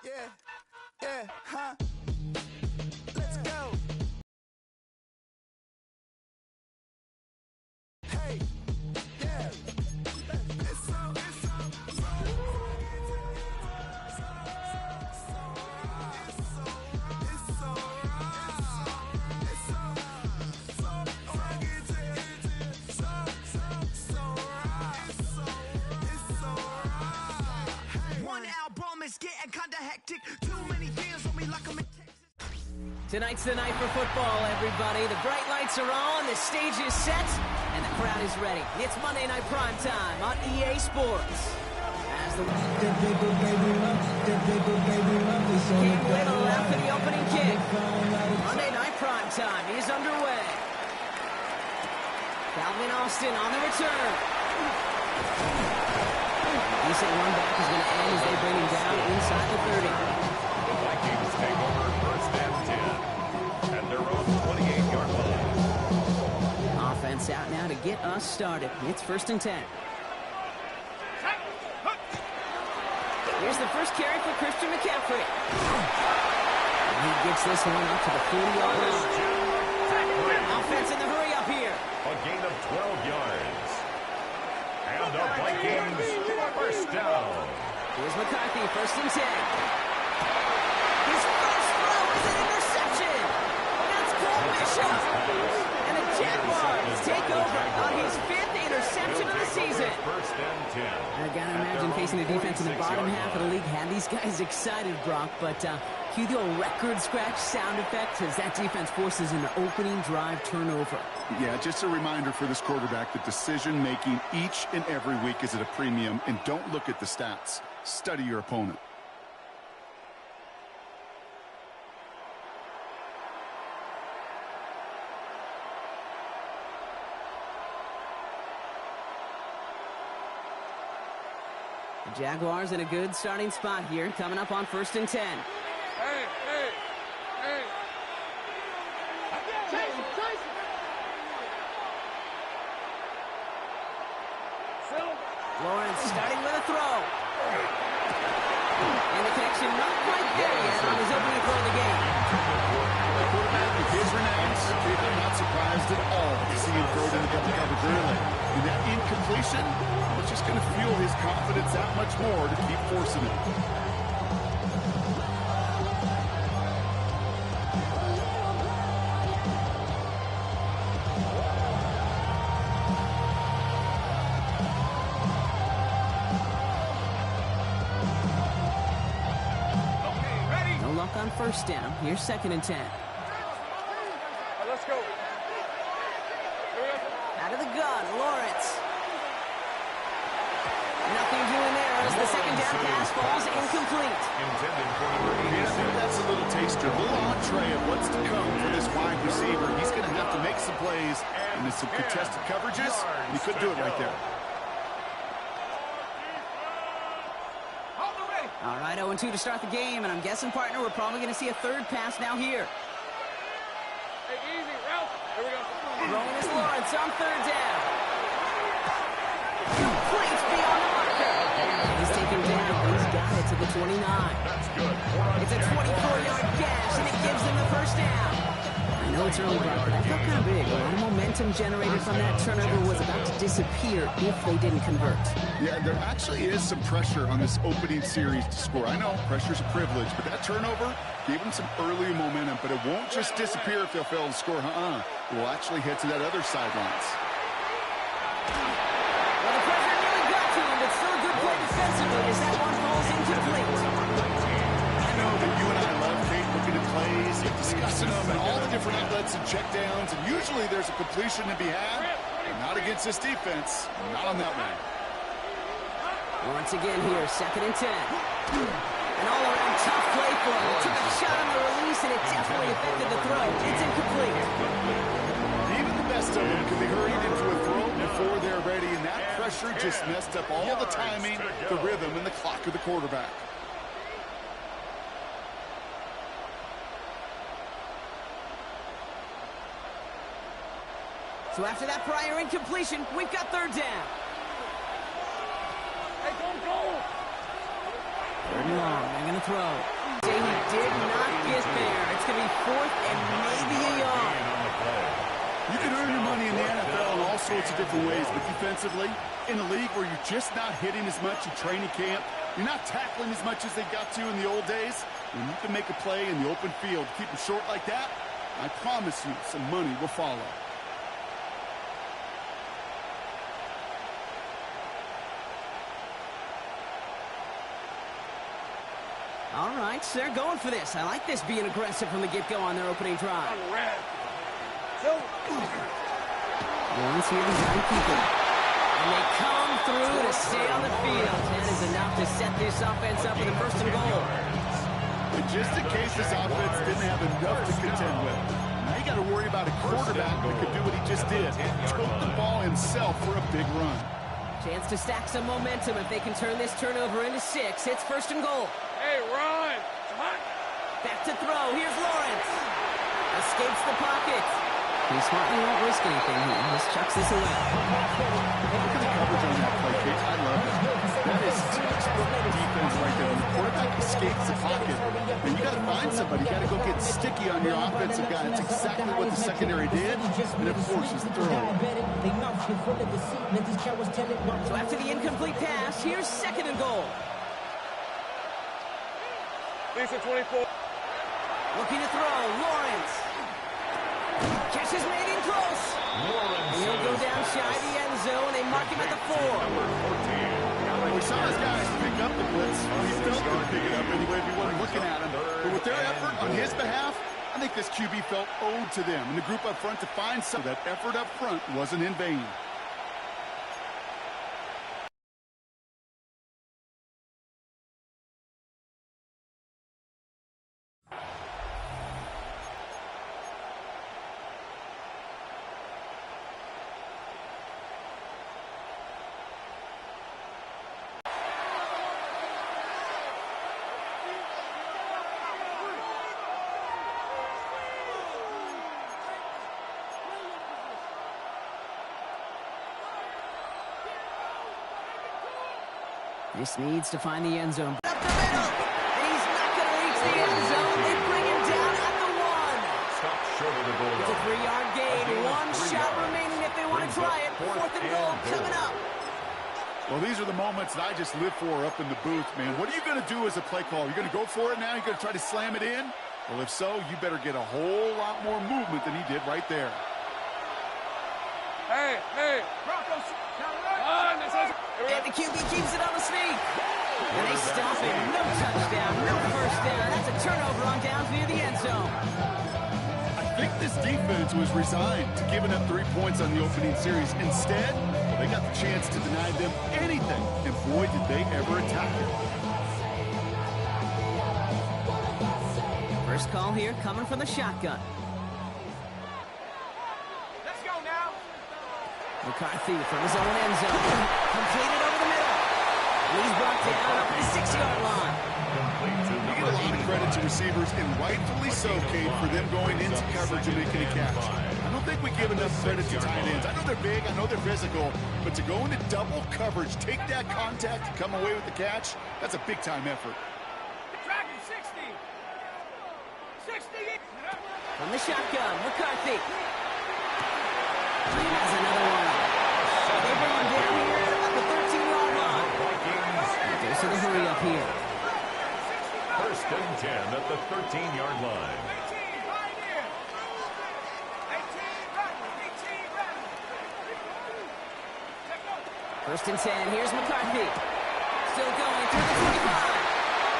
Yeah, yeah, huh? Let's go. Hey, yeah. It's so one album is getting kinda hectic. Too many fans on me like I'm in Texas. Tonight's the night for football, everybody. The bright lights are on, the stage is set, and the crowd is ready. It's Monday Night Primetime on EA Sports. As the game way to the left for the opening kick. Monday Night Primetime is underway. Calvin Austin on the return. Decent run back is going to end as they bring him down inside the 30. The Vikings take over first and 10 at their own 28-yard line. Offense out now to get us started. It's first and 10. Here's the first carry for Christian McCaffrey. He gets this one up to the 40-yard line. Offense in the hurry up here. A gain of 12 yards. And the Vikings first down. Here's McCarthy, first and 10. His first throw is an interception. That's Cole Bishop. And the Jaguars take over on his 5th interception of the season. First and 10. I gotta imagine facing a defense in the bottom half of the league had these guys excited, Brock, but cue the old record scratch sound effect as that defense forces an opening drive turnover. Yeah, just a reminder for this quarterback that decision-making each and every week is at a premium, and don't look at the stats. Study your opponent. The Jaguars in a good starting spot here, coming up on first and 10. Lawrence starting with a throw. And the connection not quite there yet on his opening throw of the game. The quarterback with his renounce, I'm not surprised at all to see him throw it into double coverage early. And that incompletion was just going to fuel his confidence that much more to keep forcing it. No luck on first down. Here's second and 10. Let's go. Out of the gun, Lawrence. Nothing doing there as the second down pass falls incomplete. Intended for number Yeah, 86. that's a little taster, a little entree of what's to come for this wide receiver. He's going to have to make some plays, and there's some contested coverages. He could do it right there. All right, 0-2 to start the game, and I'm guessing, partner, we're probably going to see a third pass now here. Hey, easy, Ralph. Here we go. Throwing is Lawrence on third down. Complete beyond the marker. He's taken down. He's got it to the 29. That's good. 4 on It's a 24-yard gash, and it gives them the first down. I know it's early, Brock, but that felt kind of big. A lot of momentum generated from that turnover was about to disappear if they didn't convert. Yeah, there actually is some pressure on this opening series to score. I know pressure's a privilege, but that turnover gave them some early momentum, but it won't just disappear if they'll fail to score. It will actually head to that other sidelines. Well, the pressure really got to him, but still a good play defensively as that one falls incomplete. I know that you and I love looking at plays and discussing them and all the different outlets and checkdowns, and usually there's a completion to be had. Not against this defense. Not on that one. Once again here, second and 10. An all-around tough play for him. He took a shot on the release, and it definitely affected the throw. It's incomplete. Even the best of them can be hurried into a throw before they're ready, and that pressure just messed up all the timing, the rhythm, and the clock of the quarterback. So after that prior incompletion, we've got third down. Hey, go, go. Third and long. They're going to throw. He did not get there. It's going to be fourth and maybe a yard. You can earn your money in the NFL in all sorts of different ways, but defensively, in a league where you're just not hitting as much in training camp, you're not tackling as much as they got to in the old days, when you can make a play in the open field, keep them short like that, I promise you some money will follow. All right, so they're going for this. I like this being aggressive from the get-go on their opening drive. Lawrence here to nine people. And they come through to stay on the field. That is enough to set this offense up with a first and goal. And just in case this offense didn't have enough to contend with, now you got to worry about a quarterback that could do what he just did. Took the ball himself for a big run. Chance to stack some momentum if they can turn this turnover into 6. It's first and goal. Hey, Ron! Come on! Back to throw. Here's Lawrence. Escapes the pocket. He smartly won't risk anything here. He just chucks this away. Look at the coverage on that play, Kate. I love it. That is textbook defense right there. When the quarterback escapes the pocket, and you got to find somebody. You got to go get sticky on your offensive guy. That's exactly what the secondary did, and it forces the throw. So after the incomplete pass, here's second and goal. Lisa 24. Looking to throw. Lawrence. Catch is made in close. And he'll go down shy of the end zone. They mark him at the 4. We saw his guys pick up the blitz. He felt them pick it up anyway if he wasn't looking at him. But with their effort on his behalf, I think this QB felt owed to them. And the group up front to find some of that effort up front wasn't in vain. This needs to find the end zone. Up the middle! And he's not going to reach the end zone. They bring him down at the 1. Stop short of the goal. It's a 3-yard gain. One shot remaining if they want to try it. Fourth and goal coming up. Well, these are the moments that I just live for up in the booth, man. What are you going to do as a play caller? You're going to go for it now? You're going to try to slam it in? Well, if so, you better get a whole lot more movement than he did right there. Hey, hey! Broncos! And the QB keeps it on the sneak. And they stop him. No touchdown, no first down. That's a turnover on downs near the end zone. I think this defense was resigned to giving up 3 points on the opening series. Instead, they got the chance to deny them anything. And boy, did they ever attack it. First call here coming from the shotgun. Let's go now! McCarthy from his own end zone. Completed over the middle. And he's brought down up the 6-yard line. You get a lot of credit to receivers, and rightfully so, Kate, for them going into coverage and making a catch. I don't think we give enough credit to tight ends. I know they're big, I know they're physical, but to go into double coverage, take that contact, and come away with the catch, that's a big-time effort. Dragon 60! 60! From the shotgun, McCarthy. He has another one. They bring him down here at the 13-yard line. Goes to the hurry up here. First and 10 at the 13-yard line. 18, right here! 18, right! 18, right! Let's go! First and 10. Here's McCarthy. Still going through the 25.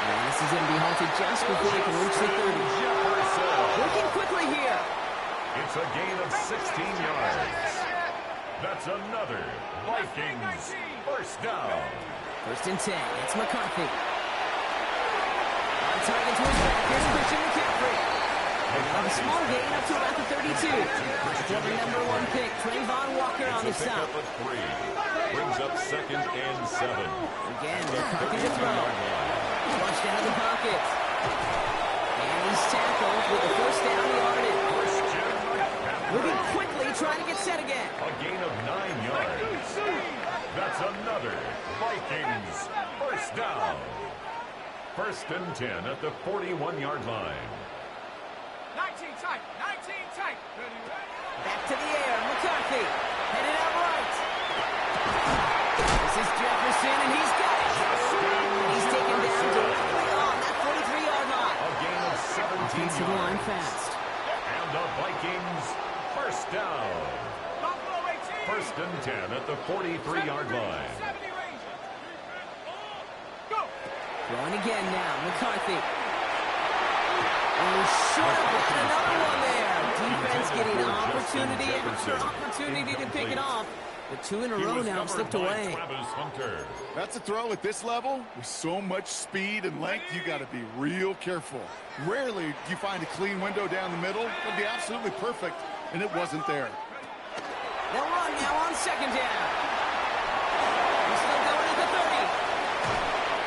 And this is going to be halted just before he can reach the 30. Working quickly here. It's a gain of 16 yards. That's another Vikings first down. First and 10. It's McCarthy. On target to his back. Here's Christian McCaffrey. A small gain up to about the 32. Still the number 1 pick, Trayvon Walker on the stop. Brings up second and 7. Again, McCarthy to throw. Flushed out of the pocket. And he's tackled with the first down yardage. Moving quickly, trying to get set again. A gain of 9 yards. That's another Vikings first down. First and 10 at the 41-yard line. 19 tight. 19 tight. Back to the air. McCarthy headed out right. This is Jefferson, and he's got it. And he's taken down directly on that 43-yard line. A gain of 17 To the line yards. fast. And the Vikings first down. Buffalo 18. First and 10 at the 43-yard line. 70 Rangers. Go. Throwing again now. McCarthy. Oh, should have got another one there. Defense getting opportunity after opportunity to pick it off. But two in a row now slipped away. That's a throw at this level. With so much speed and length, you got to be real careful. Rarely do you find a clean window down the middle. It'll be absolutely perfect, and it wasn't there. They'll run now on second down. He's still going to the 30.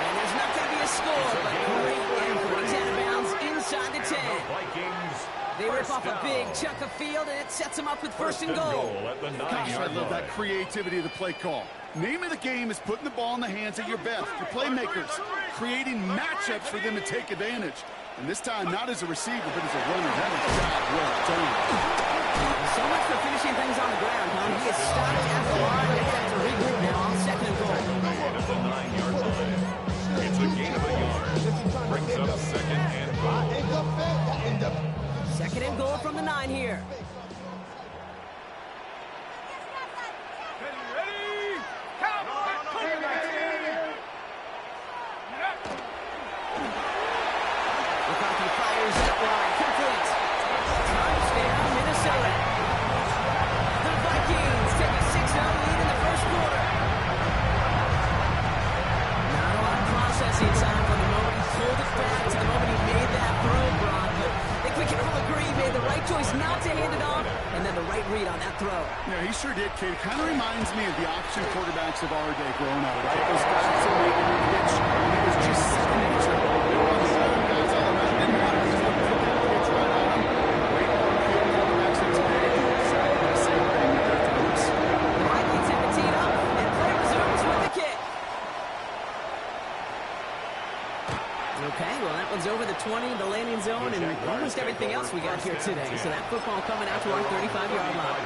And there's not going to be a score, but great effort. He's out of bounds inside the 10. They rip off a big chunk of field, and it sets them up with first and goal. At the Gosh, I 9-yard love that line. creativity of the play call. Name of the game is putting the ball in the hands of your best, your playmakers, creating matchups for them to take advantage. And this time, not as a receiver, but as a runner. That is job well done. So much for finishing things on the ground, huh? He is stopped at the line. They have to regroup now on second and goal. At the 9-yard line. It's a gain of a yard. Brings up second and goal. Second and goal from the 9 here. Ready. Cowboy. McCarthy fires that wide. Complete. Touchdown, Minnesota. The Vikings take a 6-0 lead in the first quarter. Not a lot of processing time from the moment he pulled it back to the moment he made that throw, Brock. But I think we can all agree he made the right choice not to hand it off, and then the right read on that throw. Yeah, he sure did, Kate. Kind of reminds me of the option quarterbacks of our day growing up, right? Those guys that made every pitch, and it was just second nature. They were on the seven guys all around. Didn't matter. Just put that pitch right on them. Great on-field quarterbacks of today. Exactly the same thing with their throws. The Vikings have it teed up, and play resumes with the kick. Okay, well, that one's over the 20, the landing zone, and almost everything else we got here today. So that football coming out to our 35-yard line.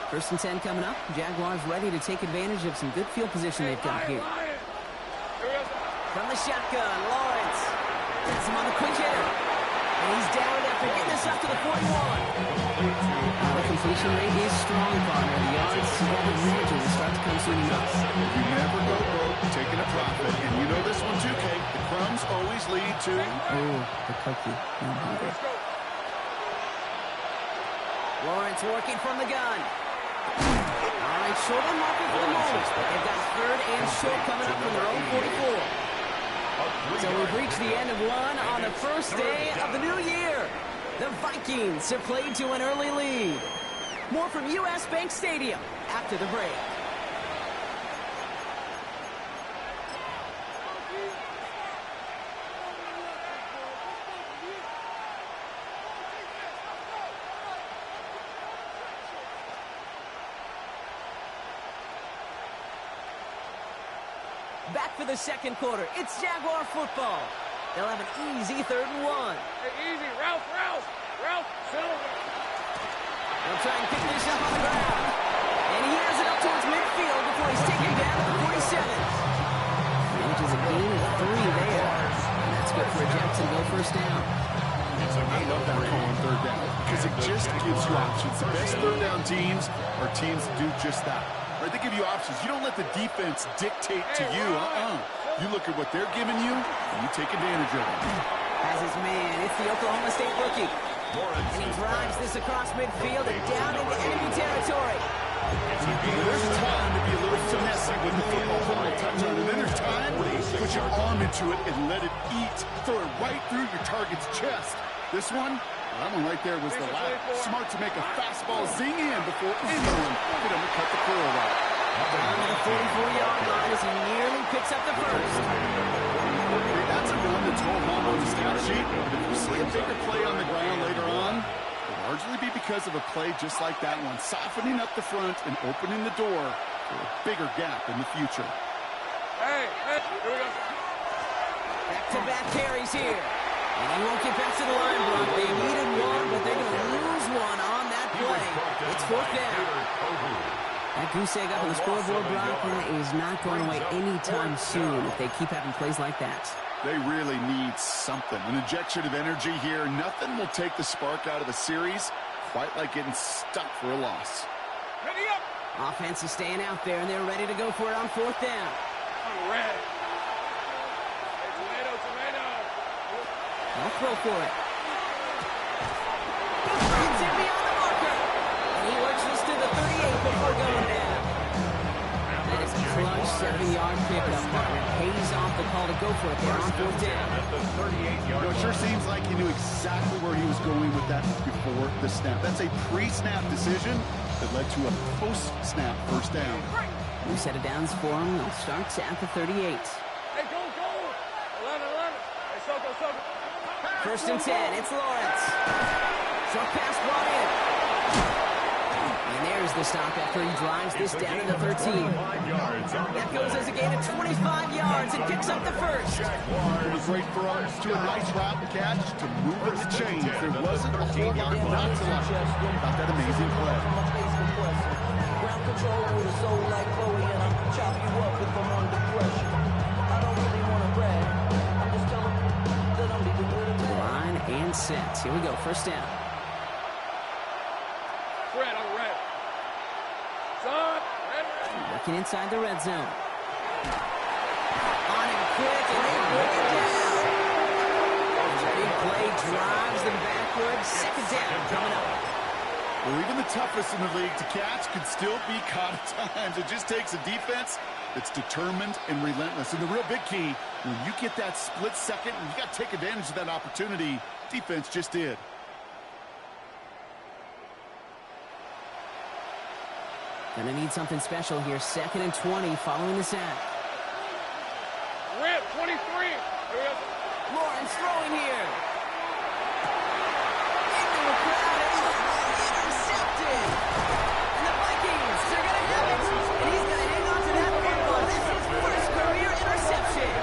First and 10 coming up. Jaguars ready to take advantage of some good field position they've got here. From the shotgun, Lawrence has him on the quick hitter. And he's down after getting this up to the 41. The completion rate is strong, partner. The yards slowly margin start to come soon enough. You never go broke taking a profit. And you know this one too, Kate. The crumbs always lead to... Oh, the cookie. Lawrence working from the gun. All right, short on market for the moment. They've got third and short coming up from their own 44. So we've reached the end of one on the first day of the new year. The Vikings have played to an early lead. More from U.S. Bank Stadium after the break. Back for the second quarter. It's Jaguar football. They'll have an easy 3rd and 1. Hey, easy. Ralph. Silver. They'll try and pick this up on the ground. And he has it up towards midfield before he's taken down at the 47. Manages a gain of 3 there. And that's good for a Jacksonville first down. I love that call on 3rd down because it just gives you options. The best 3rd down teams are teams that do just that. Right? They give you options. You don't let the defense dictate to you. You look at what they're giving you, and you take advantage of it. Has his man. It's the Oklahoma State rookie. And he drives this across midfield and down into enemy territory. There's time to be a little finesse with the football for a touchdown. And then there's time to put your arm into it and let it eat. Throw it right through your target's chest. This one, that one right there was the last. Smart to make a fastball zing in before anyone could undercut the curl route. Down to the 44-yard line as he nearly picks up the first. That's a run that's hold on the stat sheet. But if you see a bigger play on the ground later on, Largely be because of a play just like that one, softening up the front and opening the door for a bigger gap in the future. Hey, here we go. Back-to-back carries here. And he won't get back to the line, Brock. They needed one, but they're going to lose one on that play. It's 4th down. That goose egg up on the scoreboard, Brock, is not going away anytime soon if they keep having plays like that. They really need something. An injection of energy here. Nothing will take the spark out of a series quite like getting stuck for a loss. Ready up. Offense is staying out there, and they're ready to go for it on 4th down. I'm ready. Hey, tomato. They'll throw for it. Gets in beyond the marker. And he works this to the 38 before going down. That is a clutch 7-yard pickup, partner. Pays off the call to go for it there on 4th down. It sure seems like he knew exactly where he was going with that before the snap. That's a pre-snap decision that led to a post-snap first down. New set of downs for him. They'll start at the 38. Hey, go. 11. Hey, Soko. 1st and 10. It's Lawrence. Short pass brought in. And there's the stop after he drives this down to the 13. That goes as a gain of 25 yards and picks up the first. It was great for us to a nice route and catch to move the chains. There wasn't a whole lot not to like about that amazing play. Ground control with a soul like Chloe, and I'll chop you up if I'm under pressure. I don't really want to brag. I'm just telling you that I'm leaving with a tag. Line and set. Here we go. First down. Fred, I'm ready. Son, ready. Working inside the red zone. On him quick, and they bring it down. Big play drives them backwards. 2nd down coming up. Well, even the toughest in the league to catch can still be caught at times. It just takes a defense that's determined and relentless. And the real big key, when you get that split second, and you got to take advantage of that opportunity, defense just did. Gonna need something special here. 2nd and 20 following the sack. Rip, 23. Here we go. Lawrence throwing here. Into the crowd, and he's intercepted. And the Vikings are gonna have it. And he's gonna hang on to that football. This is his first career interception.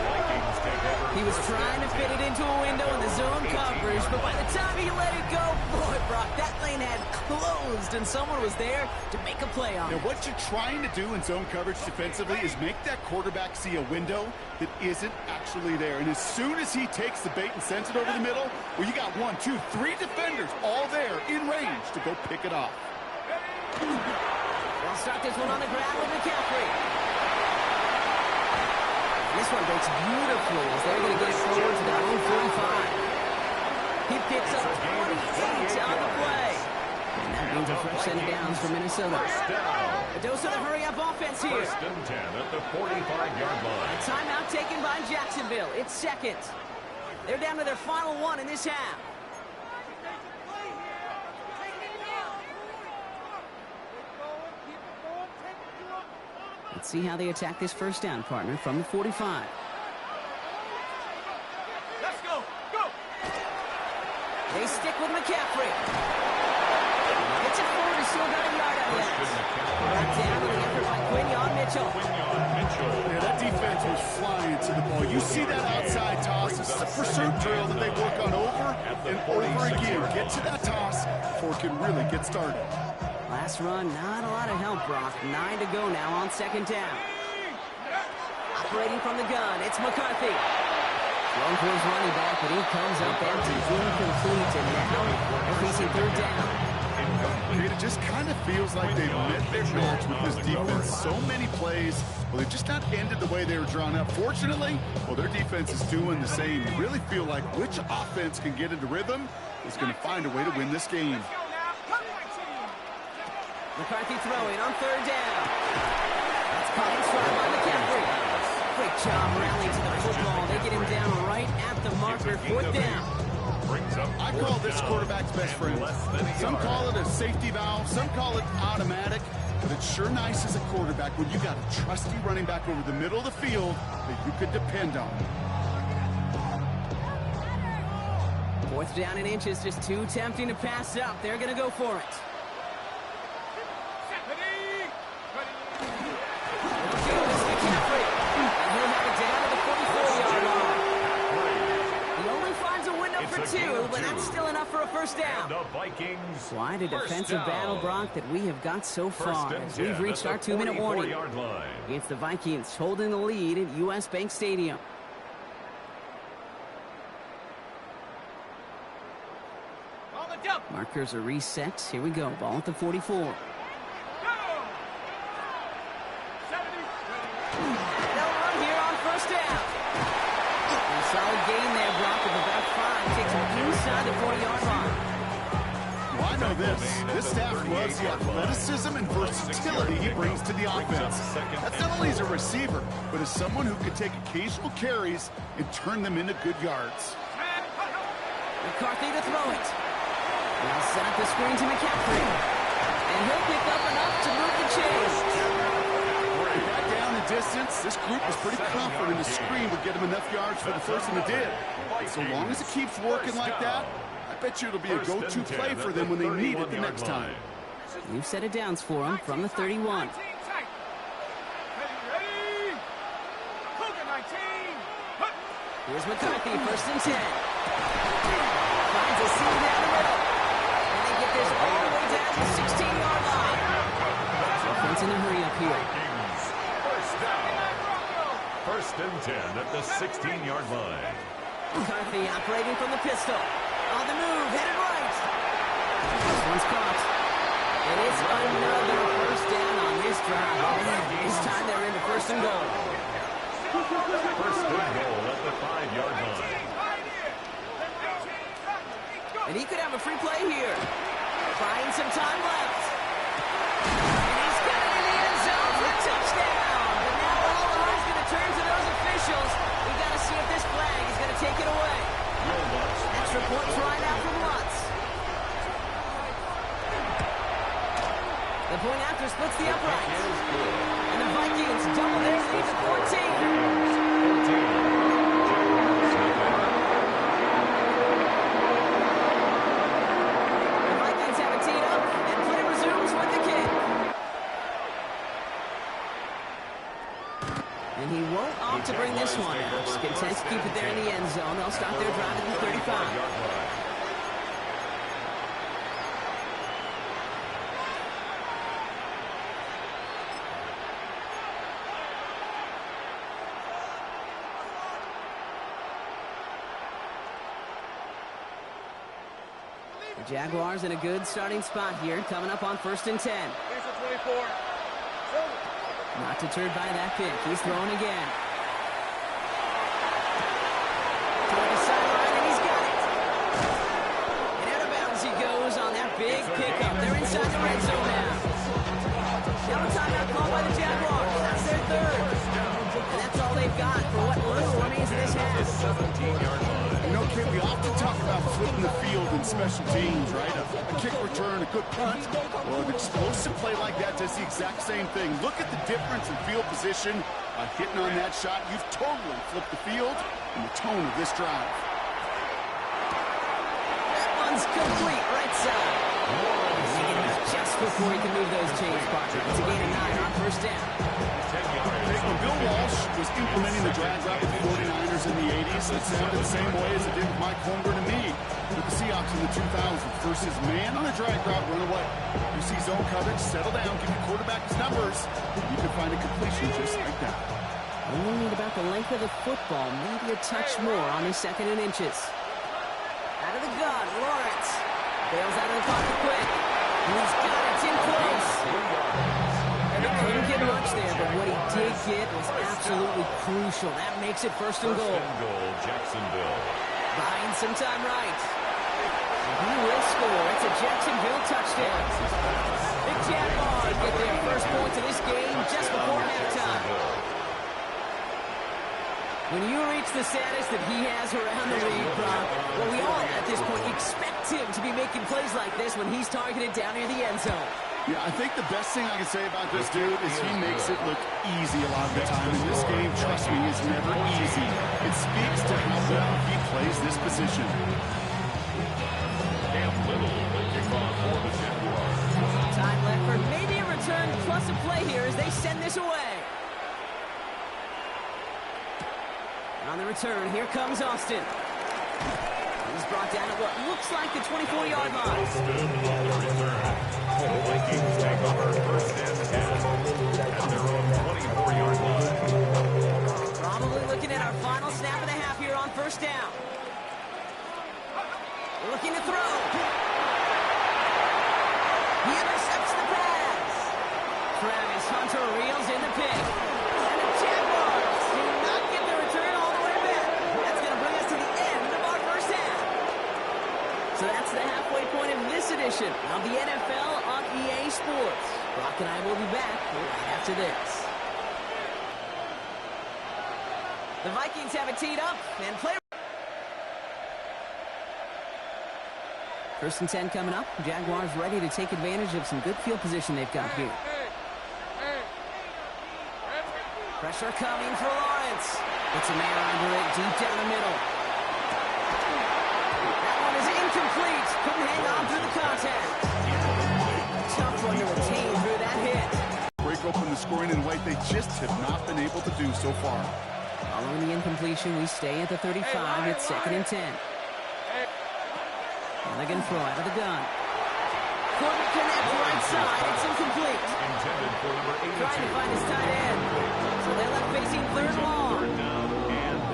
He was trying to fit it into a window in the zone coverage, but by the time he let it go, boy, Brock, that lane had closed, and someone was there to make a play on it. Now, what you're trying to do in zone coverage defensively is make that quarterback see a window that isn't actually there. And as soon as he takes the bait and sends it over the middle, well, you got 1, 2, 3 defenders all there in range to go pick it off. They'll start this one on the ground with McCaffrey. This one breaks beautifully as they're going to get it forward to their own 45. He picks up 28 on the play. And that means a fresh set of downs for Minnesota. A dose of the hurry-up offense here. 1st and 10 at the 45-yard line. A timeout taken by Jacksonville. It's 2nd. They're down to their final one in this half. Let's see how they attack this first down, partner, from the 45. Let's go. They stick with McCaffrey. Gets it forward. He's still got a yard out of that. Brought down with the effort by Quinyon Mitchell. Yeah, that defense was flying to the ball. You see that outside toss. It's a pursuit drill that they work on over and over again. Get to that toss before it can really get started. Last run, not a lot of help, Brock. 9 to go now on 2nd down. Operating from the gun, it's McCarthy. Thrown for his running back, but he comes up empty, incomplete, and now they're facing 3rd down. It just kind of feels like they've met their match with this defense. So many plays, well, they've just not ended the way they were drawn up. Fortunately, well, their defense is doing the same. You really feel like which offense can get into rhythm is going to find a way to win this game. McCarthy throwing on 3rd down. That's caught in stride by McCaffrey. Great job rallying to the football. They get him down right at the marker. 4th down. I call this quarterback's best friend. Some call it a safety valve. Some call it automatic. But it's sure nice as a quarterback when you got a trusty running back over the middle of the field that you could depend on. Fourth down and inches, just too tempting to pass up. They're going to go for it. He only finds a window for two, but that's still enough for a first down. The Vikings. Quite a defensive battle, Brock, that we have got so far as we've reached our 2-minute warning. It's the Vikings holding the lead at U.S. Bank Stadium. Markers are reset. Here we go. Ball at the 44. No run here on first down. A solid gain there, Brock, of about 5. Takes him inside the 40-yard line. Well, I know this. This staff loves the athleticism and versatility he brings to the offense. That's not only as a receiver, but as someone who can take occasional carries and turn them into good yards. McCarthy to throw it. Now set up the screen to McCaffrey. And he'll pick up enough to move the chains. With that down the distance, this group was pretty confident the screen would get him enough yards for the first one it did. So long as it keeps working like that, I bet you it'll be a go-to play for them when they need it the next time. New set of downs for him from the 31. Here's McCarthy, first and 10. Finds a seam down the middle. And they get this all the way down to the 16-yard line. Offense in a hurry up here. First down. First and 10 at the 16-yard line. McCarthy operating from the pistol. On the move, headed right. This one's caught. And it's another first down on this drive. This time they're into first and goal. First and goal at the 5-yard line. And he could have a free play here. Buying some time left. And he's got it in the end zone for a touchdown. But now all the eye's going to turn to those officials. We got to see if this flag is going to take it away. Extra point try now from Lutz. The point after splits the uprights. And the Vikings double their lead to 14. And he won't opt to bring this one out. He's content to keep it there in the end zone. They'll start their drive at the 35. The Jaguars in a good starting spot here, coming up on first and 10. Not deterred by that pick. He's throwing again. Toward the sideline, and he's got it. And out of bounds he goes on that big pickup. They're inside the red zone now. Now a timeout called by the Jaguars. That's their third. And that's all they've got for what little remains of this half. 17-yard line. You know, Kid, we often talk about flipping the field in special teams, right? A kick return, a good punt. Well, an explosive play like that does the exact same thing. Look at the difference in field position. By hitting on that shot, you've totally flipped the field and the tone of this drive. That one's complete, right side. Just before he can move those chains, Parker. It's a gain of 9 on first down. When Bill Walsh was implementing the drag route with the 49ers in the 80s, it sounded the same way as it did with Mike Holmgren and me with the Seahawks in the 2000s versus man on a drag route, run away. You see zone coverage, settle down, give the quarterback his numbers, you can find a completion just like that. Only need about the length of the football, maybe a touch more on his second and inches. Out of the gun, Lawrence. Bails out of the pocket quick. He's got it, it's in close. And he couldn't get much there, but what he did get was absolutely crucial. That makes it first and goal. First and goal, Jacksonville. Buying some time right. He will score. It's a Jacksonville touchdown. The Jaguars get their first points of this game just before halftime. When you reach the status that he has around the league, Brock, well, we all at this point expect him to be making plays like this when he's targeted down near the end zone. Yeah, I think the best thing I can say about this dude is he makes it look easy a lot of the time. And this game, trust me, is never easy. It speaks to how well he plays this position. play here as they send this away. On the return, here comes Austin. He's brought down at what looks like the 24-yard line. The Vikings take over first and 10 at their own 24-yard line. Probably looking at our final snap of the half here on first down. Looking to throw. He intercepts the pass. Travis Hunter reels in the pick. And the Jaguars do not get the return all the way back. That's going to bring us to the end of our first half. So that's the halfway point of this edition of the NFL on EA Sports. Brock and I will be back right after this. The Vikings have it teed up and play. First and 10 coming up. Jaguars ready to take advantage of some good field position they've got here. Pressure coming for Lawrence. It's a man under it deep down the middle. That one is incomplete. Couldn't hang on through the contact. Tough one to retain through that hit. Break open the scoring in a way they just have not been able to do so far. Following the incompletion, we stay at the 35. It's second and 10. They're going to throw out of the gun. Couldn't connect right side. It's incomplete. Intended for number 82. Trying to find his tight end. So they're left facing third long.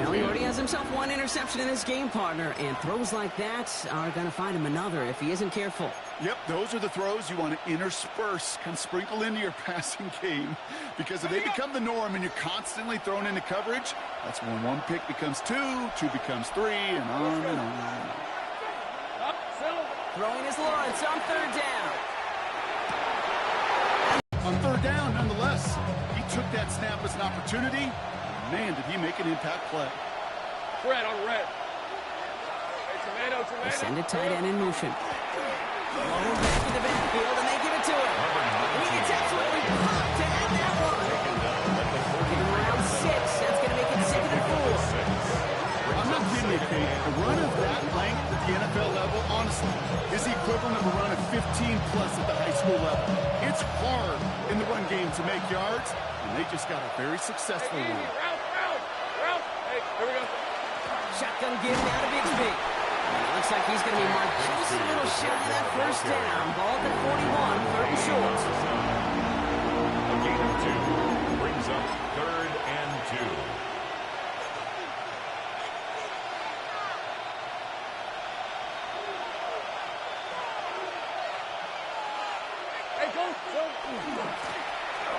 Well, he already has himself one interception in his game, partner. And throws like that are going to find him another if he isn't careful. Yep, those are the throws you want to intersperse, kind of sprinkle into your passing game. Because if they become the norm and you're constantly thrown into coverage, that's when one pick becomes two, two becomes three, and on and on and on. Throwing is Lawrence on third down. On third down, nonetheless, he took that snap as an opportunity. Man, did he make an impact play. Red on red. Hey, tomato. They send a tight end in motion. Lower back in the backfield, and they give it to him. He gets absolutely popped to add that one. Getting around 6. That's going to make it second and 4. I'm not kidding you, Kate. A run of that length at the NFL level, honestly, is the equivalent of a run of 15-plus at the high school level. It's hard in the run game to make yards, and they just got a very successful one. Route. Hey, here we go. Shotgun give now to Bixby. Looks like he's going to be marked just a little shy of that first down. Ball at the 41, third and short. A gain of 2 brings up third and 2.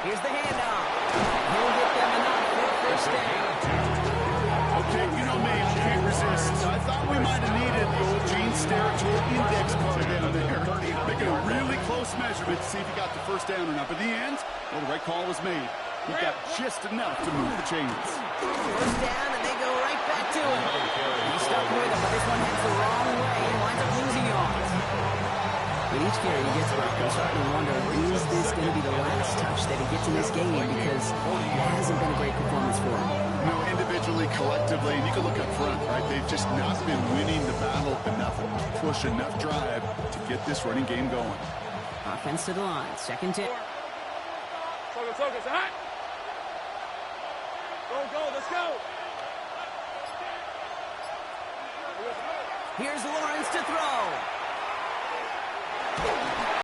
Here's the handoff. He'll get them enough for a first down. Okay, you know me, I can't resist. I thought we might have needed the old Gene Steratore index card down there. Making a really close measurement to see if he got the first down or not. But in the end, well, the right call was made. He got just enough to move the chains. First down, and they go right back to him. He's stuck with him, but this one heads the wrong way and winds up losing yards. With each carry he gets back, I'm starting to wonder, is this going to be the last touch that he gets in this game? Because it hasn't been a great performance for him. No, individually, collectively, and you can look up front, right? They've just not been winning the battle enough push, enough drive to get this running game going. Offense to the line, second 10. Focus, hot. Go, let's go. Here's Lawrence to throw.